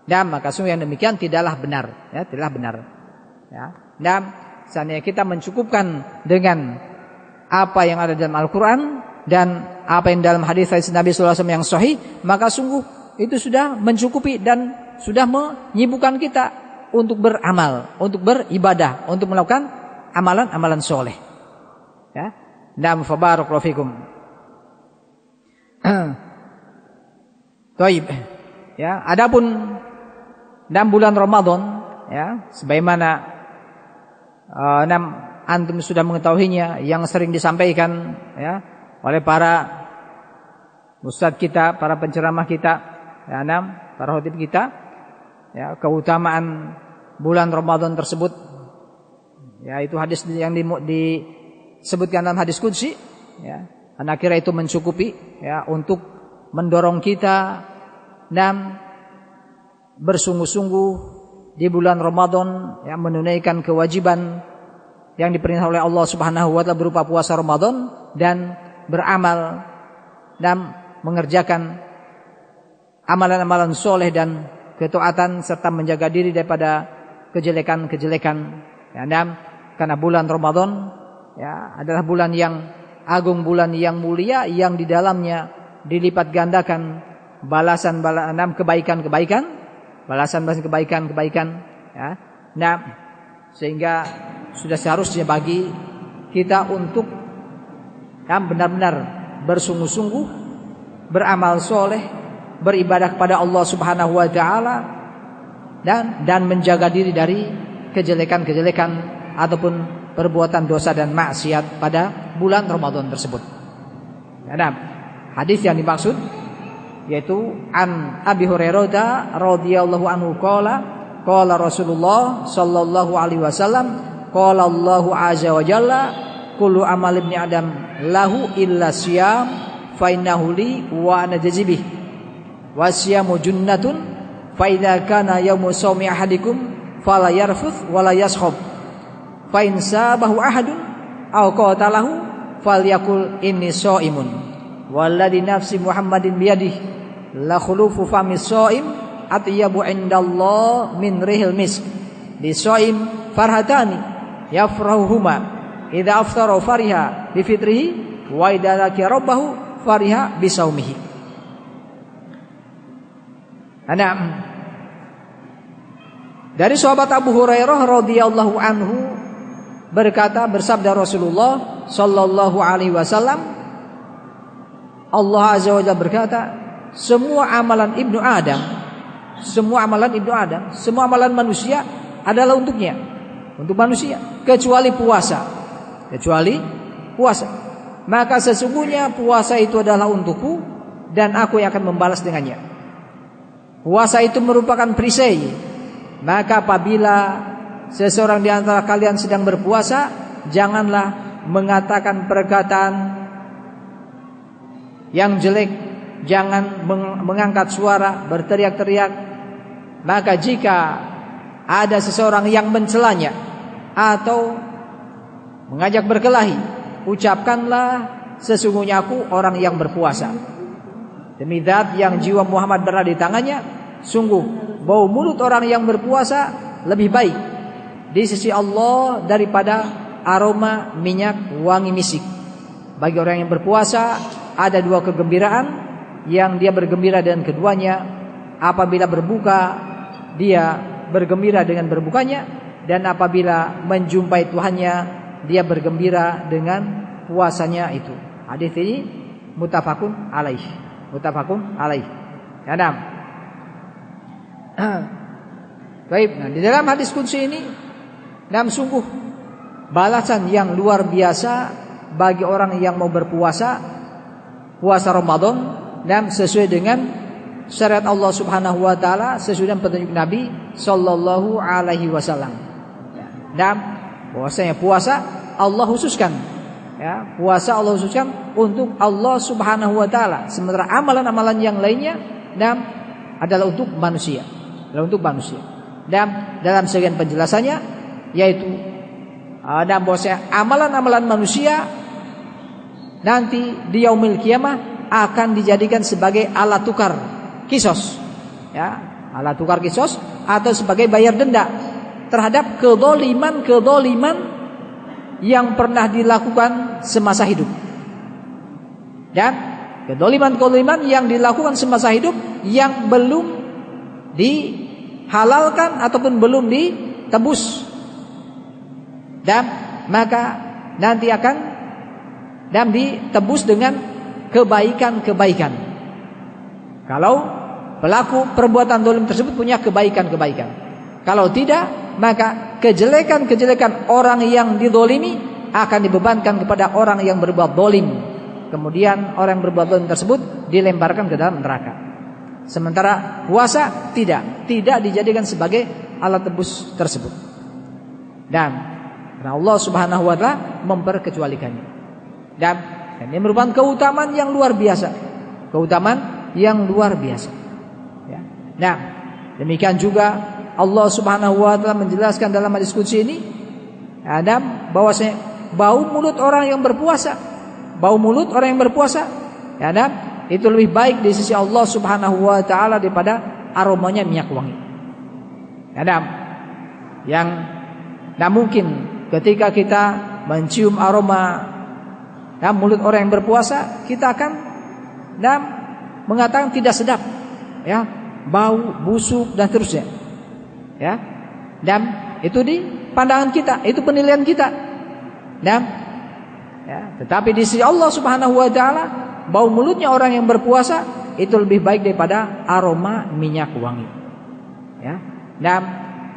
Maka sungguh yang demikian tidaklah benar, ya, tidaklah benar. Ya. Seandainya kita mencukupkan dengan apa yang ada dalam Al-Quran dan apa yang dalam hadis Nabi sallallahu alaihi wasallam yang sahih, maka sungguh itu sudah mencukupi dan sudah menyibukkan kita untuk beramal, untuk beribadah, untuk melakukan amalan-amalan soleh. Ya, fabarakallahu fikum. Taib. Ya, adapun dalam bulan Ramadan, ya, sebagaimana antum sudah mengetahuinya, yang sering disampaikan, ya, oleh para ustadz kita, para penceramah kita, ya, para khotib kita, ya, keutamaan bulan Ramadan tersebut, ya, itu hadis yang disebutkan dalam hadis qudsi, ya, anak kira itu mencukupi, ya, untuk mendorong kita bersungguh-sungguh di bulan Ramadan, yang menunaikan kewajiban yang diperintahkan oleh Allah Subhanahu wa taala berupa puasa Ramadan, dan beramal dan mengerjakan amalan-amalan soleh dan ketaatan serta menjaga diri daripada kejelekan-kejelekan. Ya, karena bulan Ramadan, ya, adalah bulan yang agung, bulan yang mulia, yang di dalamnya dilipat gandakan balasan-balasan kebaikan-kebaikan, balasan-balasan kebaikan-kebaikan, ya. Sehingga sudah seharusnya bagi kita untuk benar-benar bersungguh-sungguh beramal soleh, beribadah kepada Allah Subhanahu wa taala, dan menjaga diri dari kejelekan-kejelekan ataupun perbuatan dosa dan maksiat pada bulan Ramadan tersebut. Hadis yang dimaksud yaitu an Abi Hurairah radhiyallahu anhu qala Rasulullah sallallahu alaihi wasallam, qala Allahu azza wa jalla, kullu amal ibni adam lahu illa siyam fa innahu li wa ana jazibih wa siyamu junnatun fa idza kana yaumu shaumi ahadikum fala yarfuth wala yaskhab fa in sabahu ahadun aw qatalahu falyakul inni shaimun walladzi nafsi Muhammadin biyadihi la khulufu famis shaim atyabu indallah min rihil misk li shaim farhatani yafrahuhuma idza aftara fariha bi fitrihi wa idza zakara rabbahu fariha bi saumihi. Dari sahabat Abu Hurairah radhiyallahu anhu berkata, bersabda Rasulullah sallallahu alaihi wasallam, Allah azza wa jalla berkata, semua amalan ibnu Adam, semua amalan manusia adalah untuknya, untuk manusia, kecuali puasa. Maka sesungguhnya puasa itu adalah untukku dan aku yang akan membalas dengannya. Puasa itu merupakan perisai. Maka apabila seseorang di antara kalian sedang berpuasa, janganlah mengatakan perkataan yang jelek, jangan mengangkat suara, berteriak-teriak. Maka jika ada seseorang yang mencelanya atau mengajak berkelahi, ucapkanlah, sesungguhnya aku orang yang berpuasa. Demi zat yang jiwa Muhammad berada di tangannya, sungguh bau mulut orang yang berpuasa lebih baik di sisi Allah daripada aroma minyak wangi misik. Bagi orang yang berpuasa ada dua kegembiraan yang dia bergembira dengan keduanya. Apabila berbuka, dia bergembira dengan berbukanya, dan apabila menjumpai Tuhannya, dia bergembira dengan puasanya itu. Hadis ini muttafaqun alaih. Muttafaqun alaih. Ya, nah. Baik, nah di dalam hadis qudsi ini, sungguh balasan yang luar biasa bagi orang yang mau berpuasa, puasa Ramadan, dan sesuai dengan syariat Allah Subhanahu wa taala, sesuai dengan petunjuk Nabi sallallahu alaihi wasallam. Dan bahwasanya puasa Allah khususkan, ya, puasa Allah khususkan untuk Allah Subhanahu wa taala, sementara amalan-amalan yang lainnya adalah untuk manusia, Dan dalam sebagian penjelasannya yaitu dan bahwasanya amalan-amalan manusia nanti di yaumil kiamah akan dijadikan sebagai alat tukar kisos, ya, alat tukar kisos atau sebagai bayar denda terhadap kedzaliman yang pernah dilakukan semasa hidup. Dan kedzaliman yang dilakukan semasa hidup yang belum dihalalkan ataupun belum ditebus, dan maka nanti akan ditebus dengan kebaikan-kebaikan. Kalau pelaku perbuatan zalim tersebut punya kebaikan-kebaikan, kalau tidak, maka kejelekan-kejelekan orang yang dizalimi akan dibebankan kepada orang yang berbuat zalim. Kemudian orang yang berbuat zalim tersebut dilemparkan ke dalam neraka. Sementara puasa tidak dijadikan sebagai alat tebus tersebut. Dan karena Allah Subhanahu wa taala memperkecualikannya. Dan ini merupakan keutamaan yang luar biasa. Ya. Nah, demikian juga Allah Subhanahu wa taala menjelaskan dalam hadis qudsi ini bahwasanya bau mulut orang yang berpuasa, ya, itu lebih baik di sisi Allah Subhanahu wa taala daripada aromanya minyak wangi. Yang mungkin ketika kita mencium aroma mulut orang yang berpuasa, kita akan mengatakan tidak sedap, ya, bau, busuk dan seterusnya, ya. Dan itu di pandangan kita, itu penilaian kita. Ya, tetapi di sisi Allah Subhanahu wa taala, bau mulutnya orang yang berpuasa itu lebih baik daripada aroma minyak wangi. Ya.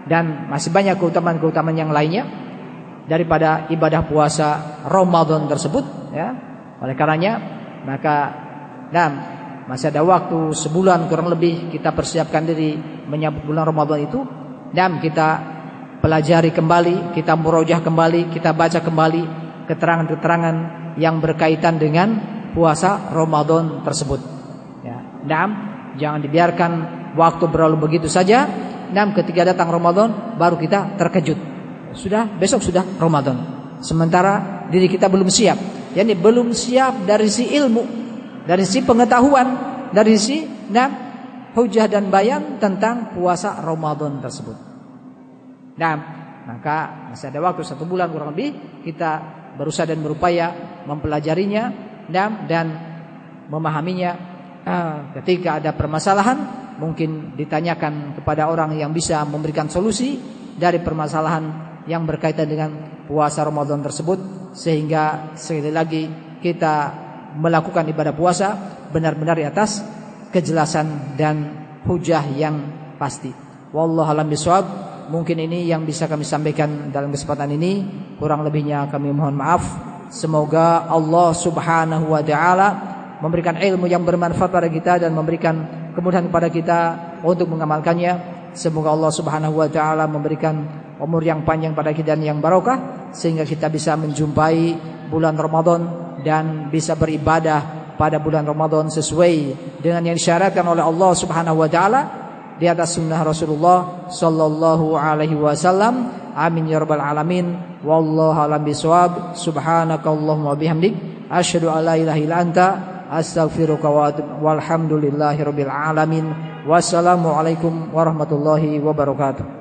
Dan masih banyak keutamaan-keutamaan yang lainnya daripada ibadah puasa Ramadan tersebut, ya. Oleh karenanya maka masih ada waktu sebulan kurang lebih kita persiapkan diri menyambut bulan Ramadan itu, dan kita pelajari kembali, kita murojaah kembali, kita baca kembali keterangan-keterangan yang berkaitan dengan puasa Ramadan tersebut. Ya, jangan dibiarkan waktu berlalu begitu saja. Ketika datang Ramadan baru kita terkejut. Besok sudah Ramadan. Sementara diri kita belum siap. Yani belum siap dari si ilmu, dari si pengetahuan, dari si hujah dan bayan tentang puasa Ramadan tersebut. Maka masih ada waktu 1 bulan kurang lebih, kita berusaha dan berupaya mempelajarinya dan memahaminya. Ketika ada permasalahan, mungkin ditanyakan kepada orang yang bisa memberikan solusi dari permasalahan yang berkaitan dengan puasa Ramadan tersebut, sehingga sekali lagi kita melakukan ibadah puasa benar-benar di atas kejelasan dan hujah yang pasti. Wallahu a'lam bishawab. Mungkin ini yang bisa kami sampaikan dalam kesempatan ini. Kurang lebihnya kami mohon maaf. Semoga Allah Subhanahu wa taala memberikan ilmu yang bermanfaat pada kita dan memberikan kemudahan kepada kita untuk mengamalkannya. Semoga Allah Subhanahu wa taala memberikan umur yang panjang pada kita dan yang barokah. sehingga kita bisa menjumpai bulan Ramadan dan bisa beribadah pada bulan Ramadan sesuai dengan yang disyaratkan oleh Allah Subhanahu wa taala di atas sunnah Rasulullah sallallahu alaihi wasallam. Amin ya rabbal alamin. Wallahu a'lam bishawab. Subhanakallahumma bihamdik asyhadu an la ilaha illa anta astaghfiruka wa atubu. Walhamdulillahirabbil alamin. Wassalamualaikum warahmatullahi wabarakatuh.